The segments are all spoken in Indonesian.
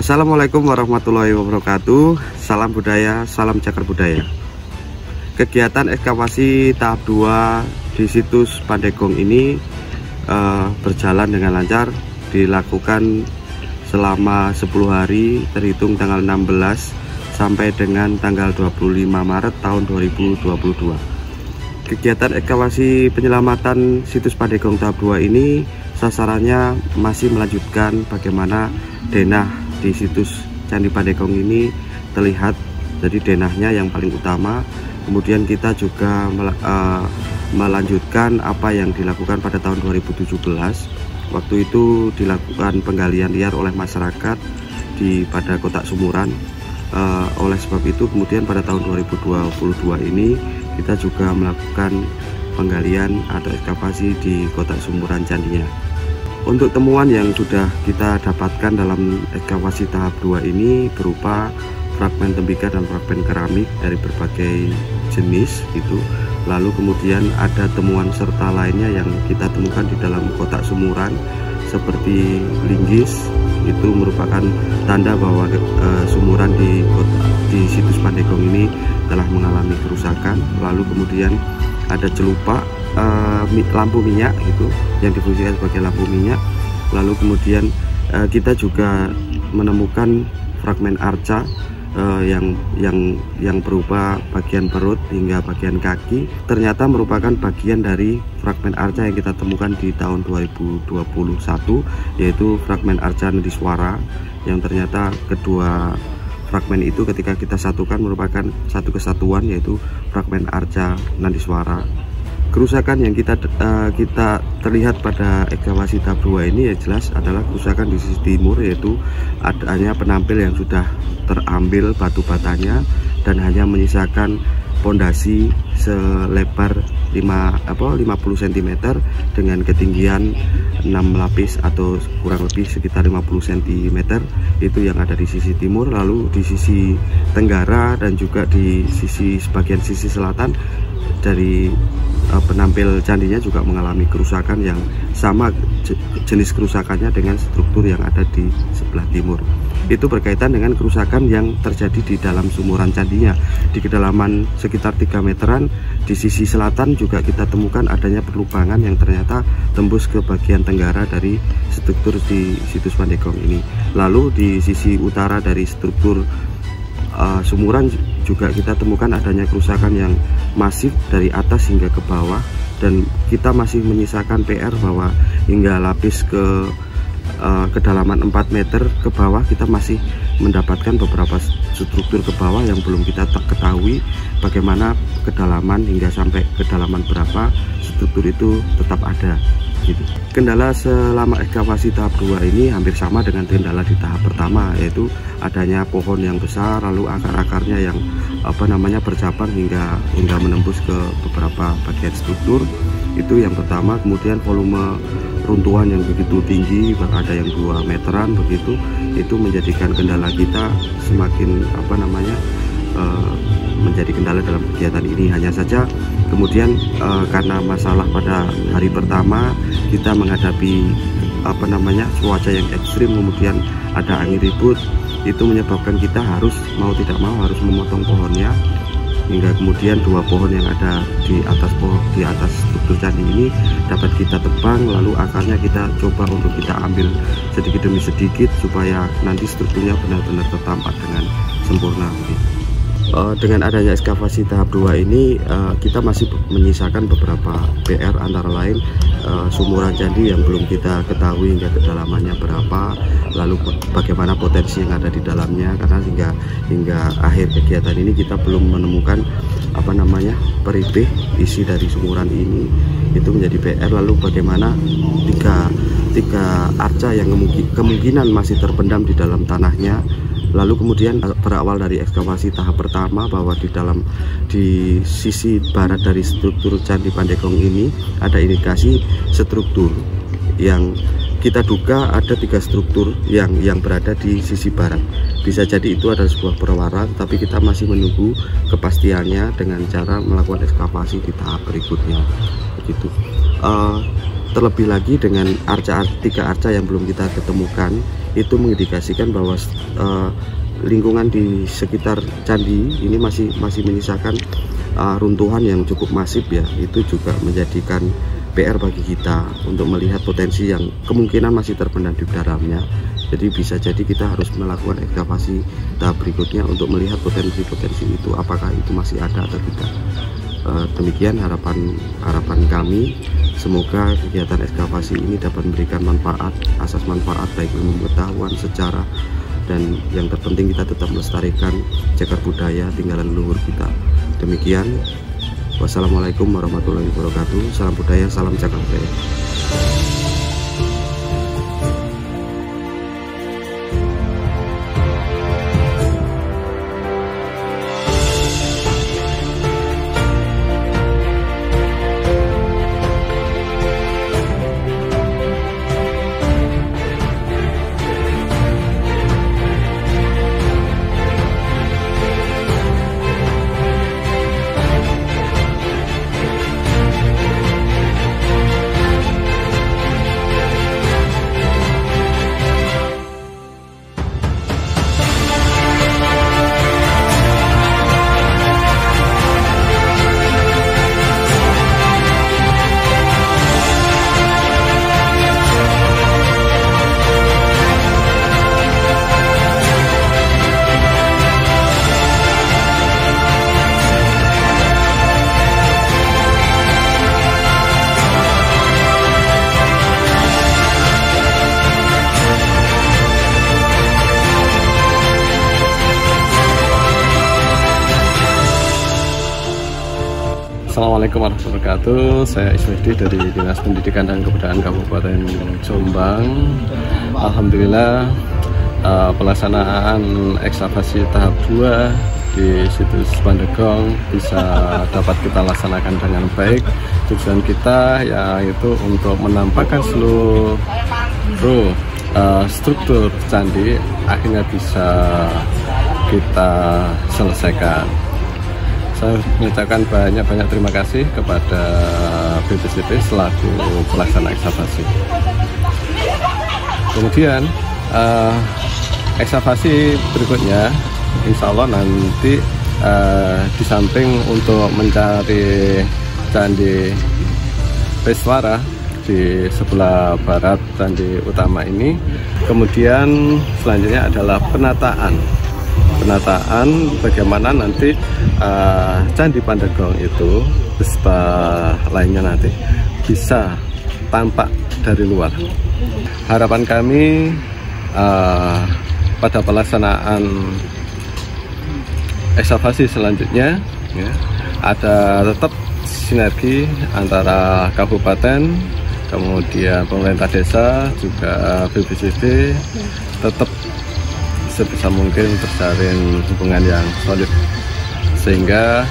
Assalamualaikum warahmatullahi wabarakatuh. Salam budaya, salam cagar budaya. Kegiatan ekskavasi tahap 2 di situs Pandegong ini berjalan dengan lancar, dilakukan selama 10 hari terhitung tanggal 16 sampai dengan tanggal 25 Maret tahun 2022. Kegiatan ekskavasi penyelamatan situs Pandegong tahap 2 ini sasarannya masih melanjutkan bagaimana denah di situs Candi Pandegong ini terlihat. Jadi denahnya yang paling utama. Kemudian kita juga melanjutkan apa yang dilakukan pada tahun 2017. Waktu itu dilakukan penggalian liar oleh masyarakat pada kotak Sumuran. Oleh sebab itu kemudian pada tahun 2022 ini kita juga melakukan penggalian atau ekskavasi di kotak Sumuran candinya. Untuk temuan yang sudah kita dapatkan dalam ekskavasi tahap 2 ini berupa fragmen tembikar dan fragmen keramik dari berbagai jenis gitu. Lalu kemudian ada temuan serta lainnya yang kita temukan di dalam kotak Sumuran seperti linggis. Itu merupakan tanda bahwa sumuran di situs Pandegong ini telah mengalami kerusakan. Lalu kemudian ada celupak lampu minyak gitu yang difungsikan sebagai lampu minyak. Lalu kemudian kita juga menemukan fragmen arca yang berupa bagian perut hingga bagian kaki. Ternyata merupakan bagian dari fragmen arca yang kita temukan di tahun 2021, yaitu fragmen arca Nandiswara, yang ternyata kedua fragmen itu ketika kita satukan merupakan satu kesatuan, yaitu fragmen arca Nandiswara. Kerusakan yang kita terlihat pada ekskavasi tahap 2 ini ya jelas adalah kerusakan di sisi timur, yaitu adanya penampil yang sudah terambil batu batanya dan hanya menyisakan pondasi selebar 50 cm dengan ketinggian 6 lapis atau kurang lebih sekitar 50 cm. Itu yang ada di sisi timur. Lalu di sisi tenggara dan juga di sebagian sisi selatan dari penampil candinya juga mengalami kerusakan yang sama jenis kerusakannya dengan struktur yang ada di sebelah timur. Itu berkaitan dengan kerusakan yang terjadi di dalam sumuran candinya. Di kedalaman sekitar 3 meteran di sisi selatan juga kita temukan adanya perlubangan yang ternyata tembus ke bagian tenggara dari struktur di situs Pandegong ini. Lalu di sisi utara dari struktur sumuran juga kita temukan adanya kerusakan yang masif dari atas hingga ke bawah, dan kita masih menyisakan PR bahwa hingga lapis ke kedalaman 4 meter ke bawah kita masih mendapatkan beberapa struktur ke bawah yang belum kita ketahui bagaimana kedalaman hingga sampai kedalaman berapa struktur itu tetap ada gitu. Kendala selama ekskavasi tahap 2 ini hampir sama dengan kendala di tahap pertama, yaitu adanya pohon yang besar, lalu akar-akarnya yang bercabang hingga menembus ke beberapa bagian struktur. Itu yang pertama. Kemudian volume runtuhan yang begitu tinggi, bahkan ada yang 2 meteran begitu, itu menjadikan kendala kita semakin menjadi kendala dalam kegiatan ini. Hanya saja kemudian karena masalah pada hari pertama kita menghadapi cuaca yang ekstrim, kemudian ada angin ribut, itu menyebabkan kita harus mau tidak mau harus memotong pohonnya, hingga kemudian 2 pohon yang ada di atas struktur candi ini dapat kita tebang, lalu akarnya kita coba untuk kita ambil sedikit demi sedikit supaya nanti strukturnya benar-benar tertampak dengan sempurna. Dengan adanya ekskavasi tahap 2 ini kita masih menyisakan beberapa PR, antara lain sumuran candi yang belum kita ketahui hingga kedalamannya berapa, lalu bagaimana potensi yang ada di dalamnya, karena hingga akhir kegiatan ini kita belum menemukan peripih isi dari sumuran ini. Itu menjadi PR. Lalu bagaimana tiga arca yang kemungkinan masih terpendam di dalam tanahnya. Lalu kemudian berawal dari ekskavasi tahap pertama bahwa di sisi barat dari struktur Candi Pandegong ini ada indikasi struktur yang kita duga ada 3 struktur yang berada di sisi barat. Bisa jadi itu adalah sebuah perwara, tapi kita masih menunggu kepastiannya dengan cara melakukan ekskavasi di tahap berikutnya begitu. Terlebih lagi dengan tiga arca yang belum kita ketemukan, itu mengindikasikan bahwa lingkungan di sekitar candi ini masih menyisakan runtuhan yang cukup masif ya. Itu juga menjadikan PR bagi kita untuk melihat potensi yang kemungkinan masih terpendam di dalamnya. Jadi bisa jadi kita harus melakukan ekskavasi tahap berikutnya untuk melihat potensi-potensi itu, apakah itu masih ada atau tidak. Demikian harapan kami. Semoga kegiatan ekskavasi ini dapat memberikan asas manfaat baik ilmu pengetahuan, sejarah, dan yang terpenting kita tetap melestarikan cagar budaya tinggalan leluhur kita. Demikian. Wassalamualaikum warahmatullahi wabarakatuh. Salam budaya, salam cagar budaya. Assalamualaikum warahmatullahi wabarakatuh. Saya Iswedi dari Dinas Pendidikan dan Kebudayaan Kabupaten Jombang. Alhamdulillah pelaksanaan ekskavasi tahap 2 di situs Pandegong bisa dapat kita laksanakan dengan baik. Tujuan kita yaitu untuk menampakkan seluruh struktur candi akhirnya bisa kita selesaikan. Saya mengucapkan banyak terima kasih kepada BPCP selaku pelaksana ekskavasi. Kemudian ekskavasi berikutnya insya Allah nanti di samping untuk mencari candi Peswara di sebelah barat candi utama ini, kemudian selanjutnya adalah penataan bagaimana nanti Candi Pandegong itu beserta lainnya nanti bisa tampak dari luar. Harapan kami pada pelaksanaan ekskavasi selanjutnya ya, ada tetap sinergi antara kabupaten, kemudian pemerintah desa, juga BPCP, tetap sebisa mungkin terjalin hubungan yang solid sehingga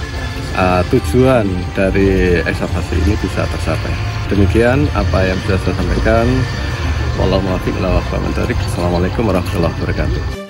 tujuan dari ekskavasi ini bisa tercapai. Demikian apa yang bisa saya sampaikan. Wallahu muwaffiq ila aqwamit thoriq. Assalamualaikum warahmatullahi wabarakatuh.